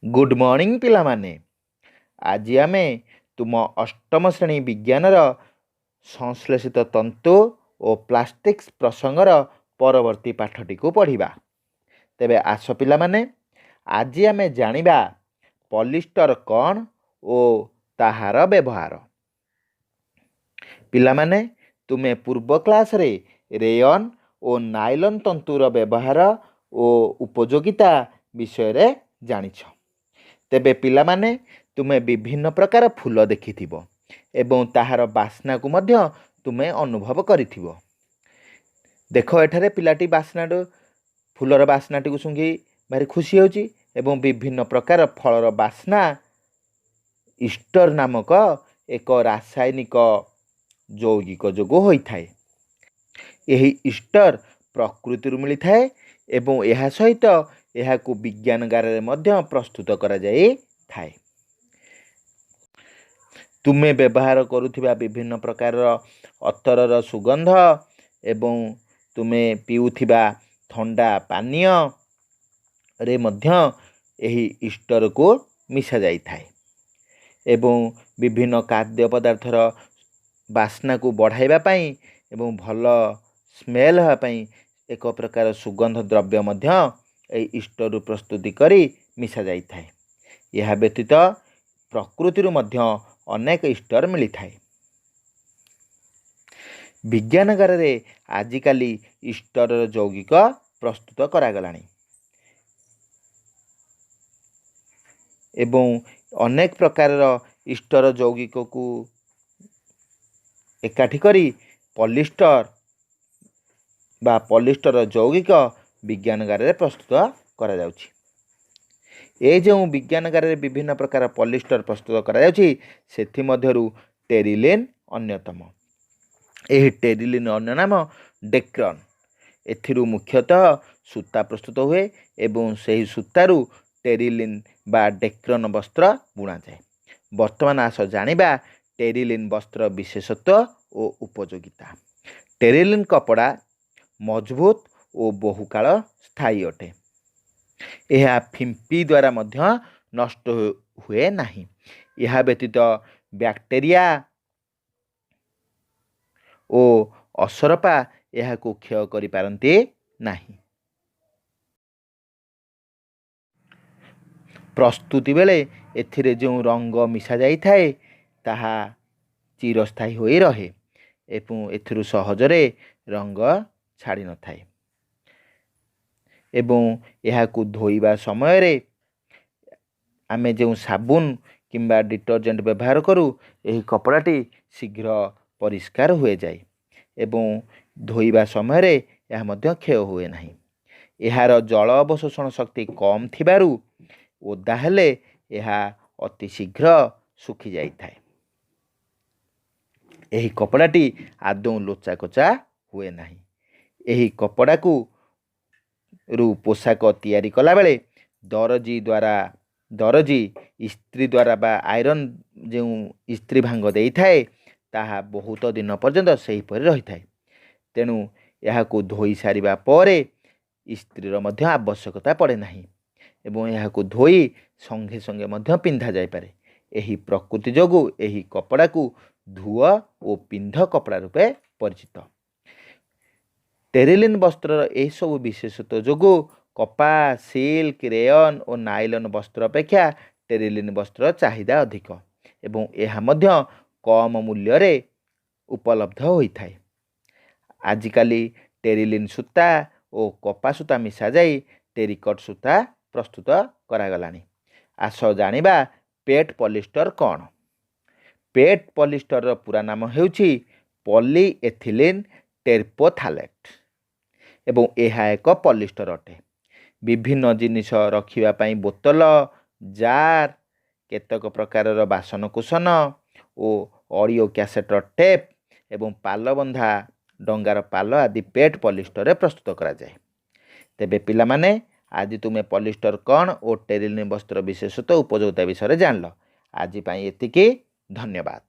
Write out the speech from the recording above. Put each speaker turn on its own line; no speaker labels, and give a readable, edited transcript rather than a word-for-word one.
Good morning पिला माने। आज आमे तुम अष्टम श्रेणी विज्ञानर संश्लेषित तंतु और प्लास्टिक्स प्रसंगर परवर्ती पाठटी को पढ़िबा। तेबे आस पिला माने आज आमे जानिबा पॉलिस्टर कौन और ताहार व्यवहार। पिला माने तुमे पूर्व क्लास रे रेयन और नाइलन तंतुर व्यवहार और उपयोगिता विषय रे जानिछ। तेबे पिला माने तुमे विभिन्न प्रकार फूल देखिथिबो एवं ताहार बास्ना को मध्य तुमे अनुभव करिथिबो। देखो एठारे पिलाटी बास्ना फूलर बास्नाटी को सुंघी भारी खुशी होची एवं विभिन्न प्रकार फलर बास्ना ईस्टर नामक एक रासायनिक यौगिक जोगु होइथाए। एही ईस्टर प्रकृति मिली थाए एवं यह सहित यह को विज्ञानगार रे मध्य प्रस्तुत करा जाए थाए। तुमे व्यवहार करुथिबा विभिन्न प्रकार अतरर सुगंध एवं तुमे पिउथिबा ठंडा पानीय रे मध्य एही ईस्टर को मिसा जाई थाए एवं विभिन्न खाद्य पदार्थर बास्ना को बढ़ाइबा पई एवं भल स्मेल हवा पई एक प्रकार सुगंध द्रव्य मध्य ए ईस्टर प्रस्तुति करी मिसा जाई थाए। यह व्यतीत प्रकृति मध्य अनेक ईस्टर मिली थाए। विज्ञानगार रे आजिकाली ईस्टर यौगिक प्रस्तुत करागलानी एवं अनेक प्रकार ईस्टर यौगिक को एकाठी करी पॉलिस्टर बा पॉलिस्टर यौगिक विज्ञानगार रे प्रस्तुत करा जाउछि। ए जो विज्ञानगार रे विभिन्न प्रकार पॉलिस्टर प्रस्तुत करा जाउछि सेथि मध्यरु टेरिलिन अन्यतम। एही टेरिलिन अन्य नाम डेक्रन। एथिरु मुख्यतः सूता प्रस्तुत हुए एवं सेही सूतारु टेरिलिन बा डेक्रन वस्त्र बुना जाए। वर्तमान आस जानिबा टेरिलिन वस्त्र विशेषत्व और उपयोगिता। टेरिलिन कपड़ा मजबूत और बहुकाल स्थायी अटे। यह फिंपी द्वारा मध्य नष्ट हुए नहीं। यह व्यतीत बैक्टेरिया और असरपा यह को क्षय करि पारंती नहीं। प्रस्तुति बेले एथिरे जो रंग मिसा जाई थाए ताहा चिरस्थायी होई रहे एवं एथिरु सहजरे रंग छाड़ी न थाए एवं यह को धोइबा समय रे आमे जो साबुन किंबा डिटर्जेंट व्यवहार करू एही कपड़ाटी शीघ्र परिष्कार हुए जाए एवं धोइबा समय रे यह मध्य क्षय हुए नहीं। यार जल अवशोषण शक्ति कम थिबारु ओदा हेले यह अति शीघ्र सुखी जाई थाए। एही कपड़ाटी आदौ लोचा कोचा हुए नहीं। एही कपड़ा को रु पोशाक तैयारी कला बेले दरजी इस्त्री द्वारा बा आयरन जो इस्त्री भांग देई थाए ताहा बहुत दिन पर्यंत सही परि रही थाए। तेणु यह को धोई सारिबा परे इस्त्रीर मध्य आवश्यकता पड़े नहीं एवं यह को धोई संगे संगे मध्य पिंधा जाय पारे। एही प्रकृति जोगु एही कपड़ा को धुआ और पिंध कपड़ा रूपे परिचित। टेरिलिन वस्त्र यह सब विशेषत्व जोगु कपा सिल्क रेयन और नाइलन वस्त्र अपेक्षा टेरिलिन वस्त्र चाहिदा अधिक एवं यह मध्य कम मूल्य रे उपलब्ध होइथाए। आजिकाली टेरिलिन सूता और कपा सूता मिसा जाई टेरिकट सूता प्रस्तुत करागलानी। आस जानिबा पेट पॉलिस्टर कौन। पेट पॉलिस्टर पूरा नाम हेउछि पॉलीएथिलीन टेरपोथालेट एवं यह एक पॉलिस्टर अटे। विभिन्न जिनिष रखिबा पई बोतल जार केतक प्रकार बासनकुसन और ऑडियो कैसेट टेप एवं पाल बंधा डंगार पाल आदि पेट पॉलिस्टर प्रस्तुत करा जाए। तेबे पिला माने आज तुमे पॉलिस्टर कौन और टेरिलिन वस्त्र विशेषत्व उपयोगिता विषय जानल। आज पाई एतिकी। धन्यवाद।